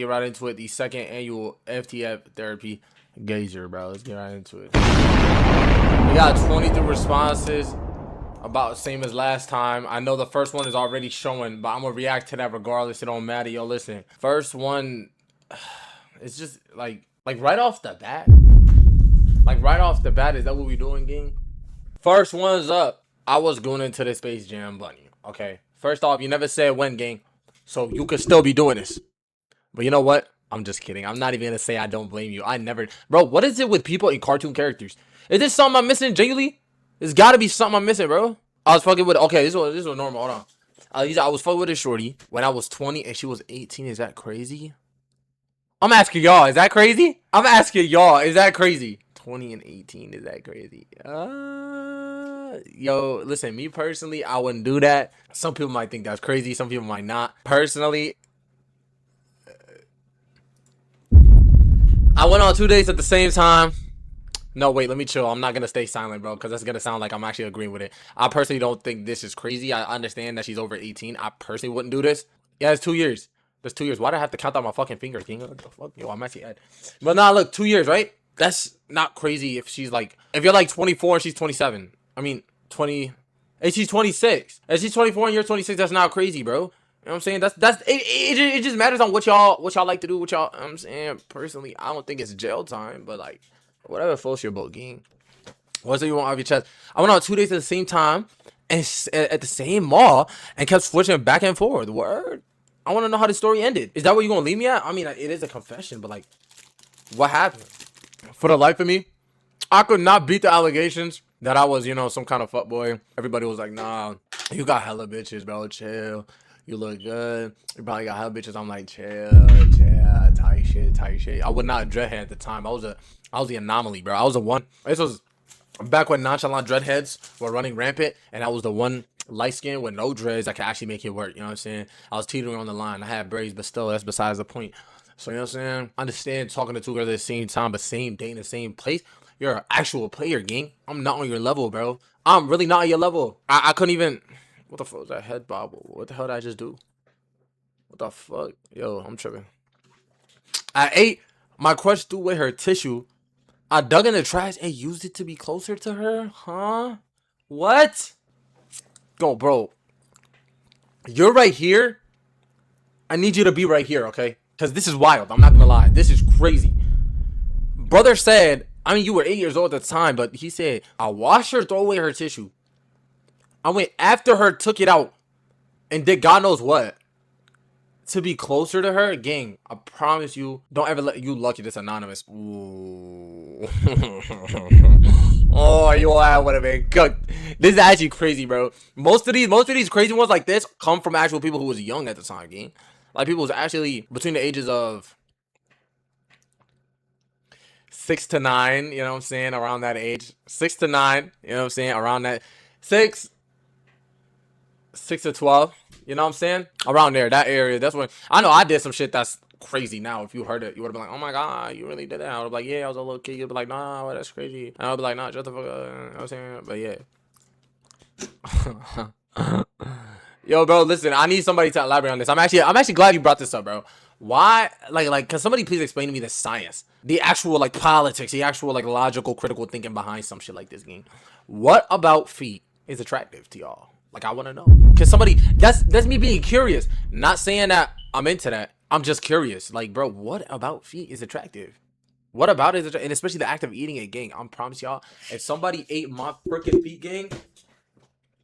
get right into it. The second annual FTF Therapy Gazer, bro. Let's get right into it. We got 23 responses. About the same as last time. I know the first one is already showing, but I'm gonna react to that regardless. It don't matter. Yo, listen. First one, it's just like right off the bat. Like right off the bat, is that what we doing, gang? First one's up. I was going into the Space Jam bunny. Okay. First off, you never said when, gang. So you could still be doing this. But you know what? I'm just kidding. I'm not even gonna say I don't blame you. I never, bro. What is it with people in cartoon characters? Is this something I'm missing, genuinely? There's gotta be something I'm missing, bro. I was fucking with, okay, this was normal. Hold on. I was fucking with a shorty when I was 20 and she was 18. Is that crazy? I'm asking y'all, is that crazy? I'm asking y'all, is that crazy? 20 and 18, is that crazy? Yo, listen, me personally, I wouldn't do that. Some people might think that's crazy. Some people might not. Personally, I went on 2 dates at the same time. No, wait, let me chill. I'm not going to stay silent, bro, because that's going to sound like I'm actually agreeing with it. I personally don't think this is crazy. I understand that she's over 18. I personally wouldn't do this. Yeah, it's 2 years. That's 2 years. Why do I have to count out my fucking fingers, king? What the fuck? Yo, I'm actually at. But nah, look, 2 years, right? That's not crazy if she's like, if you're like 24 and she's 27. I mean, 20. And she's 26. And she's 24 and you're 26. That's not crazy, bro. You know what I'm saying? It just matters on what y'all like to do, what y'all, I'm saying, personally, I don't think it's jail time, but like, whatever floats your boat, gang. What's it you want off your chest? I went on 2 days at the same time and at the same mall and kept switching back and forth. Word. I want to know how the story ended. Is that where you gonna leave me at? I mean, it is a confession, but like, what happened? For the life of me, I could not beat the allegations that I was, you know, some kind of fuckboy. Everybody was like, nah, you got hella bitches, bro. Chill. You look good. You probably got hella bitches. I'm like, chill, tight shit. I would not dreadhead at the time. I was the anomaly, bro. I was the one. This was back when nonchalant dreadheads were running rampant, and I was the one light skin with no dreads that could actually make it work. You know what I'm saying? I was teetering on the line. I had braids, but still, that's besides the point. So you know what I'm saying? I understand talking to two girls at the same time, but same day in the same place. You're an actual player, gang. I'm not on your level, bro. I'm really not on your level. I couldn't even. What the fuck was that head bobble? What the hell did I just do? What the fuck? Yo, I'm tripping. I ate my crush through with her tissue. I dug in the trash and used it to be closer to her? Huh? What? Go, bro. You're right here. I need you to be right here, okay? Because this is wild. I'm not going to lie. This is crazy. Brother said, I mean, you were 8 years old at the time, but he said, I watched her throw away her tissue. I went after her, took it out, and did God knows what. To be closer to her, gang, I promise you, don't ever let you lucky this anonymous. Ooh. Oh, I would have been cooked. This is actually crazy, bro. Most of these crazy ones like this come from actual people who was young at the time, gang. Like people was actually between the ages of 6 to 9, you know what I'm saying, around that age. 6 to 9, you know what I'm saying, around that 6 to 12, you know what I'm saying, around there, that area. That's when I know I did some shit that's crazy. Now if you heard it, you would have been like, oh my god, you really did that. I would be like, yeah, I was a little kid. You'd be like, nah, that's crazy. And I'll be like, nah, shut the fuck up. You know what I'm saying? But yeah. Yo, bro, listen, I need somebody to elaborate on this. I'm actually glad you brought this up, bro. Why, like, can somebody please explain to me the science, the actual, like, politics, the actual, like, logical, critical thinking behind some shit like this game? What about feet is attractive to y'all? Like, I want to know. Can somebody, that's me being curious. Not saying that I'm into that. I'm just curious. Like, bro, what about feet is attractive? What about it? And especially the act of eating it, gang. I promise y'all, if somebody ate my freaking feet, gang,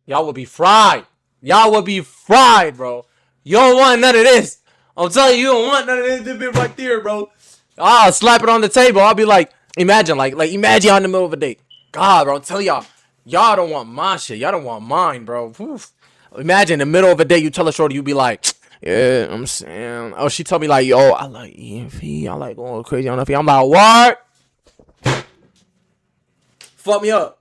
y'all would be fried. Y'all would be fried, bro. You don't want none of this. I'm telling you, you don't want none of this bit right there, bro. I'll slap it on the table. I'll be like, imagine, like imagine y'all in the middle of a date. God, bro, I'm telling y'all, y'all don't want my shit. Y'all don't want mine, bro. Oof. Imagine in the middle of a day, you tell a shorty, you be like, yeah, I'm saying. Oh, she told me like, yo, I like eating feet. I like going crazy on the feet. I'm like, what? Fuck me up.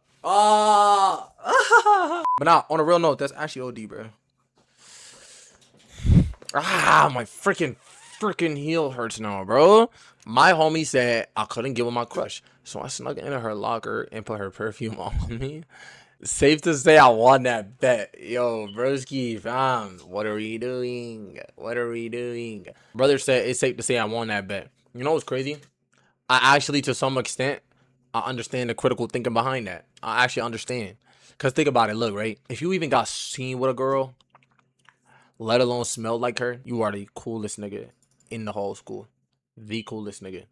But now, on a real note, that's actually OD, bro. My freaking heel hurts now, bro. My homie said I couldn't give her my crush, so I snuck into her locker and put her perfume on me. Safe to say I won that bet. Yo, broski, fam. What are we doing? What are we doing? Brother said it's safe to say I won that bet. You know what's crazy? I actually, to some extent, I understand the critical thinking behind that. I actually understand. Because think about it. Look, right? If you even got seen with a girl, let alone smelled like her, you are the coolest nigga in the whole school. The coolest nigga.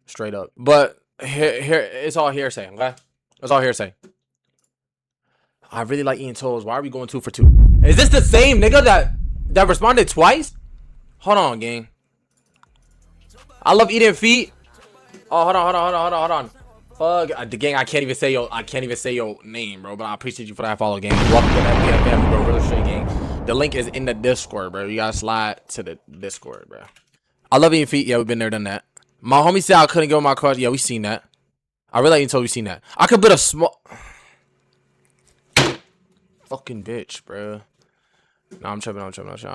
Straight up. But here it's all hearsay, okay? It's all hearsay. I really like eating toes. Why are we going 2 for 2? Is this the same nigga that responded twice? Hold on, gang. I love eating feet. Oh, hold on. Fuck, the gang. I can't even say your name, bro. But I appreciate you for that follow, gang. Welcome to that FTF family, bro. Real straight, gang. The link is in the Discord, bro. You gotta slide to the Discord, bro. I love eating feet. Yeah, we've been there, done that. My homie said I couldn't go with my crush. Yeah, we seen that. I really like eating toes. We seen that. I could build a small. Fucking bitch, bro. No, I'm tripping. I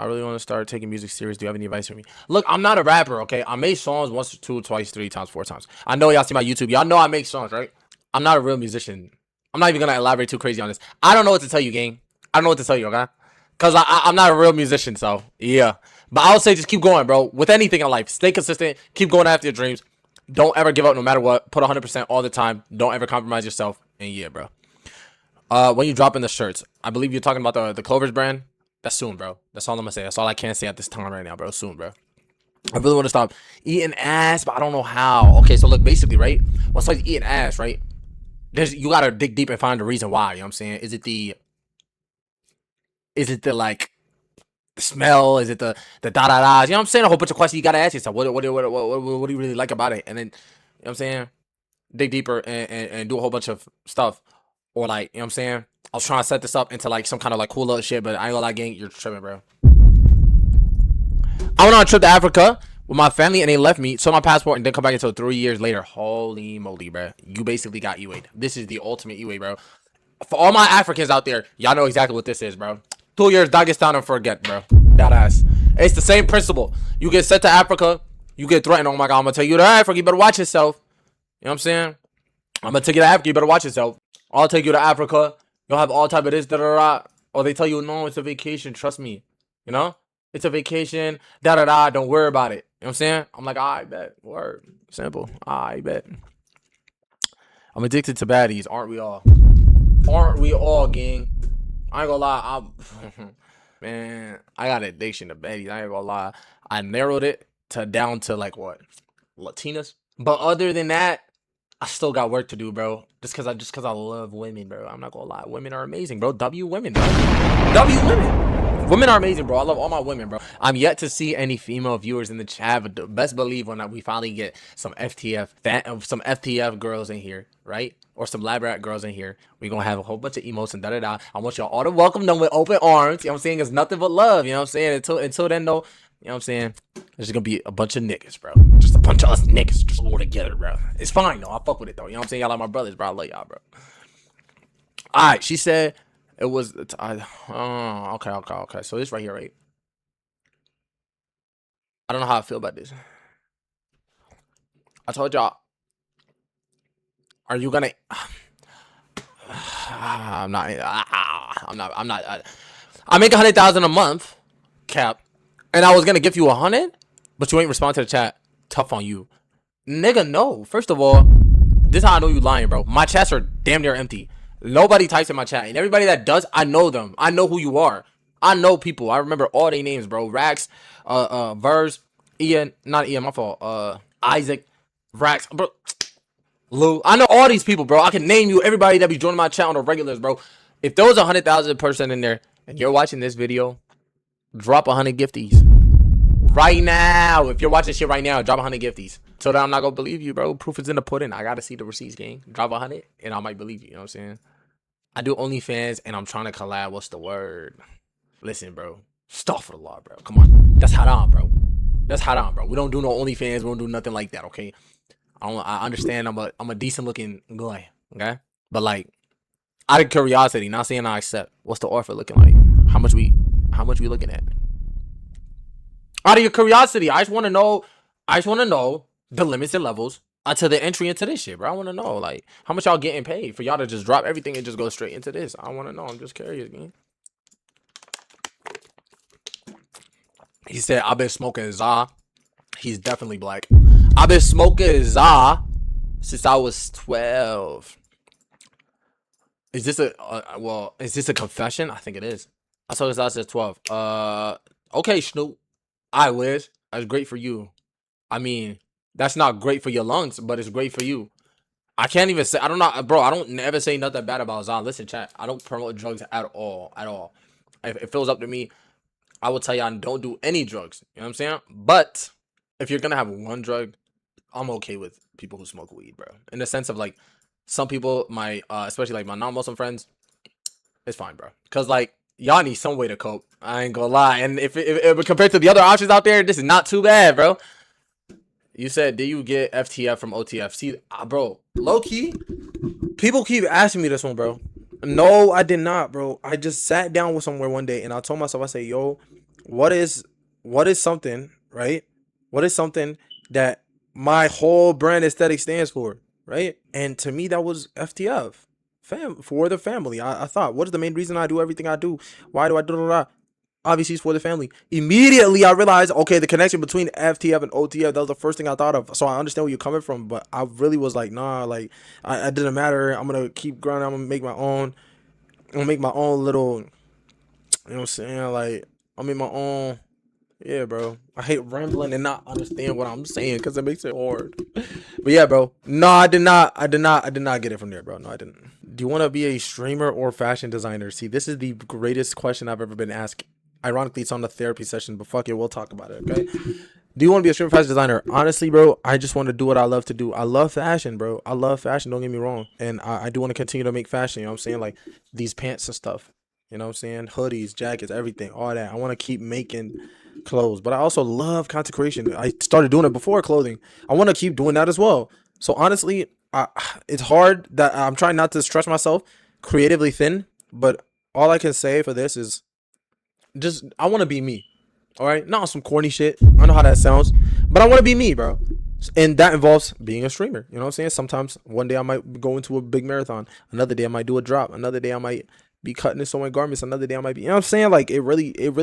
really want to start taking music serious. Do you have any advice for me? Look, I'm not a rapper, okay? I made songs once, 2, twice, 3 times, 4 times. I know y'all see my YouTube. Y'all know I make songs, right? I'm not a real musician. I'm not even going to elaborate too crazy on this. I don't know what to tell you, gang. I don't know what to tell you, okay? Because I'm not a real musician, so, yeah. But I would say just keep going, bro. With anything in life, stay consistent. Keep going after your dreams. Don't ever give up no matter what. Put 100% all the time. Don't ever compromise yourself. And yeah, bro. When you drop in the shirts, I believe you're talking about the Clovers brand. That's soon, bro. That's all I'm gonna say. That's all I can say at this time right now, bro. Soon, bro. I really want to stop eating ass, but I don't know how. Okay, so look, basically, right? Once like eating ass, right? You gotta dig deep and find the reason why. You know what I'm saying? Is it the like smell? Is it the da da da? You know what I'm saying? A whole bunch of questions you gotta ask yourself. What do you really like about it? And then, you know what I'm saying? Dig deeper and do a whole bunch of stuff. Or like, you know what I'm saying? I was trying to set this up into like some kind of like cool little shit, but I ain't gonna lie, gang, you're tripping, bro. I went on a trip to Africa with my family and they left me, sold my passport, and then come back until 3 years later. Holy moly, bro. You basically got E-Wayed. This is the ultimate E-Way, bro. For all my Africans out there, y'all know exactly what this is, bro. 2 years, Dagestan and forget, bro. That ass. It's the same principle. You get sent to Africa, you get threatened. Oh my God, I'm gonna tell you to Africa, you better watch yourself. You know what I'm saying? I'm gonna take you to Africa, you better watch yourself. I'll take you to Africa. You'll have all type of this, da da da. Or they tell you, no, it's a vacation. Trust me. You know? It's a vacation. Da da da. Don't worry about it. You know what I'm saying? I'm like, I bet. Word. Simple. I bet. I'm addicted to baddies. Aren't we all? Aren't we all, gang? I ain't gonna lie. Man, I got an addiction to baddies. I ain't gonna lie. I narrowed it down to like what? Latinas. But other than that, I still got work to do, bro. Just cause I love women, bro. I'm not gonna lie. Women are amazing, bro. W women, bro. W women. Women are amazing, bro. I love all my women, bro. I'm yet to see any female viewers in the chat, but best believe when we finally get some FTF girls in here, right? Or some lab rat girls in here, we're gonna have a whole bunch of emotes and da-da-da. I want y'all all to welcome them with open arms. You know what I'm saying? It's nothing but love. You know what I'm saying? Until then, though, you know what I'm saying? There's gonna be a bunch of niggas, bro. Just a bunch of us niggas just all together, bro. It's fine, though. I fuck with it, though. You know what I'm saying? Y'all like my brothers, bro. I love y'all, bro. All right, she said it was. Okay. So this right here, right? I don't know how I feel about this. I told y'all. Are you gonna? I'm not. I make 100,000 a month, cap, and I was gonna give you 100, but you ain't respond to the chat. Tough on you, nigga. No. First of all, this is how I know you lying, bro. My chats are damn near empty. Nobody types in my chat, and everybody that does, I know them. I know who you are. I know people. I remember all their names, bro. Rax, Verse, Ian, not Ian, my fault. Isaac, Rax, bro. Lou, I know all these people, bro. I can name you everybody that be joining my chat on the regulars, bro. If there was 100,000 person in there and you're watching this video, drop 100 gifties right now. If you're watching shit right now, drop 100 gifties. So that I'm not gonna believe you, bro. Proof is in the pudding. I gotta see the receipts, gang. Drop 100 and I might believe you. You know what I'm saying? I do OnlyFans and I'm trying to collab. What's the word? Listen, bro. Stop for the law, bro. Come on. That's haram, bro. That's haram, bro. We don't do no OnlyFans. We don't do nothing like that, okay? I understand I'm a decent looking guy, okay? But like, out of curiosity, not saying I accept. What's the offer looking like? How much we looking at? Out of your curiosity, I just want to know the limits and levels To the entry into this shit, bro. I want to know, like, how much y'all getting paid for y'all to just drop everything and just go straight into this. I want to know. I'm just curious, man. He said, I've been smoking za. He's definitely black. I've been smoking za since I was 12. Is this is this a confession? I think it is. I saw this out since 12. Okay, Snoop. I wish. That's great for you. I mean, that's not great for your lungs, but it's great for you. I can't even say, I don't know, bro. I don't never say nothing bad about Zon. Listen, chat. I don't promote drugs at all. At all. If it feels up to me, I will tell y'all don't do any drugs. You know what I'm saying? But if you're gonna have one drug, I'm okay with people who smoke weed, bro. In the sense of like, some people, my especially like my non-Muslim friends, it's fine, bro. Cause like y'all need some way to cope. I ain't gonna lie. And if compared to the other options out there, this is not too bad, bro. You said, did you get FTF from OTF? See, bro, low key, people keep asking me this one, bro. No, I did not, bro. I just sat down with somewhere one day and I told myself, I say, yo, what is something, right? What is something that my whole brand aesthetic stands for, right? And to me, that was FTF, for the family. I thought, what is the main reason I do everything I do? Why do I do that? Obviously, it's for the family. Immediately, I realized, okay, the connection between FTF and OTF, that was the first thing I thought of. So I understand where you're coming from, but I really was like, nah, like, it didn't matter. I'm going to keep grinding. I'm going to make my own. I'm going to make my own little, you know what I'm saying? Like, I'll make my own. Yeah, bro. I hate rambling and not understand what I'm saying because it makes it hard. But yeah, bro. No, I did not get it from there, bro. No, I didn't. Do you want to be a streamer or fashion designer? See, this is the greatest question I've ever been asked. Ironically, it's on the therapy session, but fuck it, we'll talk about it, okay? Do you want to be a streamer fashion designer? Honestly, bro, I just want to do what I love to do. I love fashion, bro. I love fashion, don't get me wrong. And I do want to continue to make fashion, you know what I'm saying? Like, these pants and stuff, you know what I'm saying? Hoodies, jackets, everything, all that. I want to keep making clothes, but I also love content creation. I started doing it before clothing. I want to keep doing that as well. So honestly, it's hard that I'm trying not to stretch myself creatively thin, but all I can say for this is just I want to be me. All right, not on some corny shit. I know how that sounds, but I want to be me, bro. And that involves being a streamer. You know what I'm saying? Sometimes one day I might go into a big marathon. Another day I might do a drop. Another day I might be cutting and sewing garments. Another day I might be, you know what I'm saying? Like it really is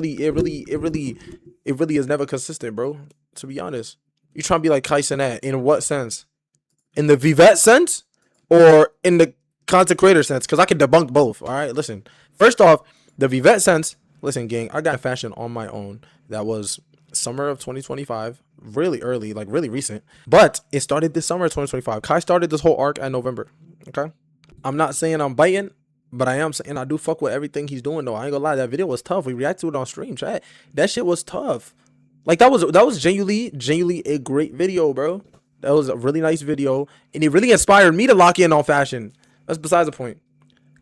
never consistent, bro. To be honest, you trying to be like Kai Cenat in what sense? In the Vivette sense or in the content creator sense? Because I can debunk both. All right, listen. First off, the Vivette sense. Listen, gang, I got fashion on my own. That was summer of 2025, really early, like really recent. But it started this summer of 2025. Kai started this whole arc at November. Okay, I'm not saying I'm biting, but I am saying I do fuck with everything he's doing though. I ain't gonna lie, that video was tough. We reacted to it on stream, chat. That shit was tough. Like that was genuinely a great video, bro. That was a really nice video, and it really inspired me to lock in on fashion. That's besides the point.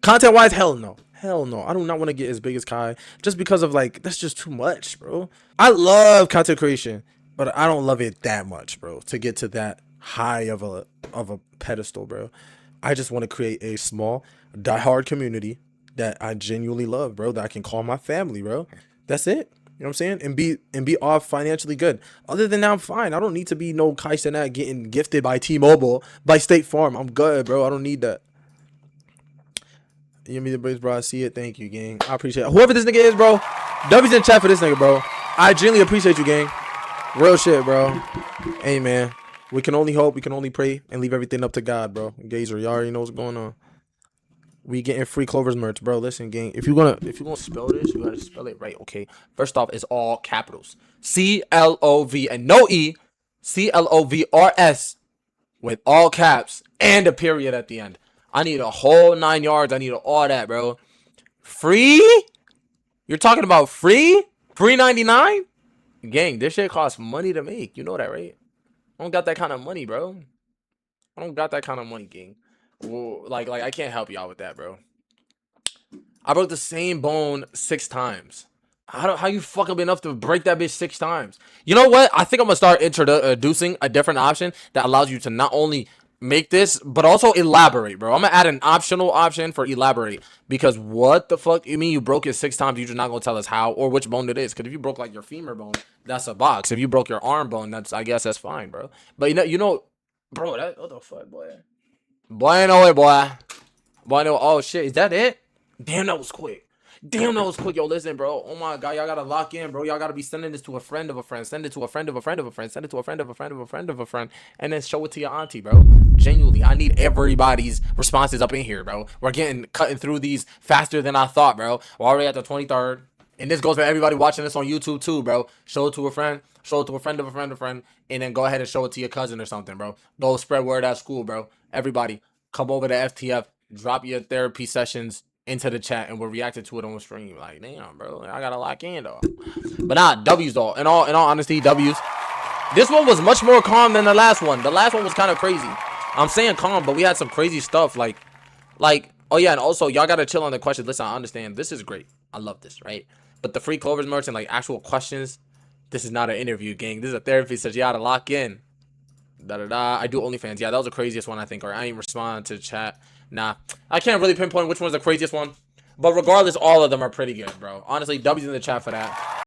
Content wise, hell no. Hell no. I do not want to get as big as Kai just because of like, that's just too much, bro. I love content creation, but I don't love it that much, bro, to get to that high of a pedestal, bro. I just want to create a small, diehard community that I genuinely love, bro, that I can call my family, bro. That's it. You know what I'm saying? And be off financially good. Other than that, I'm fine. I don't need to be no Kai Cenat getting gifted by T-Mobile, by State Farm. I'm good, bro. I don't need that. You me the bridge, bro. I see it. Thank you, gang. I appreciate it. Whoever this nigga is, bro. W's in chat for this nigga, bro. I genuinely appreciate you, gang. Real shit, bro. Hey, man. We can only hope. We can only pray and leave everything up to God, bro. Gazer, you already know what's going on. We getting free Clovers merch, bro. Listen, gang. If you gonna spell this, you gotta spell it right, okay? First off, it's all capitals. CLOV and no E. CLOVRS with all caps and a period at the end. I need a whole 9 yards. I need all that, bro. Free? You're talking about free? Free 99? Gang, this shit costs money to make. You know that, right? I don't got that kind of money, bro. I don't got that kind of money, gang. Well, like I can't help you out with that, bro. I broke the same bone 6 times. How you fuck up enough to break that bitch 6 times? You know what? I think I'm gonna start introducing a different option that allows you to not only make this, but also elaborate, bro. I'm gonna add an optional option for elaborate, because what the fuck you mean you broke it 6 times? You're just not gonna tell us how or which bone it is. Because if you broke like your femur bone, that's a box. If you broke your arm bone, I guess that's fine, bro. But you know, Bro, that what the fuck, boy? Boy, no way, boy. Boy, no. Oh shit, is that it? Damn, that was quick. Damn, that was quick. Yo, listen, bro. Oh my god, y'all gotta lock in, bro. Y'all gotta be sending this to a friend of a friend. Send it to a friend of a friend of a friend. Send it to a friend of a friend of a friend of a friend. And then show it to your auntie, bro. Genuinely, I need everybody's responses up in here, bro. We're cutting through these faster than I thought, bro. We're already at the 23rd. And this goes for everybody watching this on YouTube too, bro. Show it to a friend. Show it to a friend of a friend of a friend. And then go ahead and show it to your cousin or something, bro. Go spread word at school, bro. Everybody, come over to FTF. Drop your therapy sessions into the chat and we're reacting to it on stream. Like, damn, bro, I gotta lock in though. But nah, W's though. In all honesty, W's. This one was much more calm than the last one. The last one was kind of crazy. I'm saying calm, but we had some crazy stuff like, oh yeah, and also y'all gotta chill on the questions. Listen, I understand this is great. I love this, right? But the free Clovers merch and like actual questions, this is not an interview, gang. This is a therapy session. You gotta lock in. I do OnlyFans. Yeah, that was the craziest one, I think. Or I ain't respond to chat. Nah, I can't really pinpoint which one's the craziest one. But regardless, all of them are pretty good, bro. Honestly, W's in the chat for that.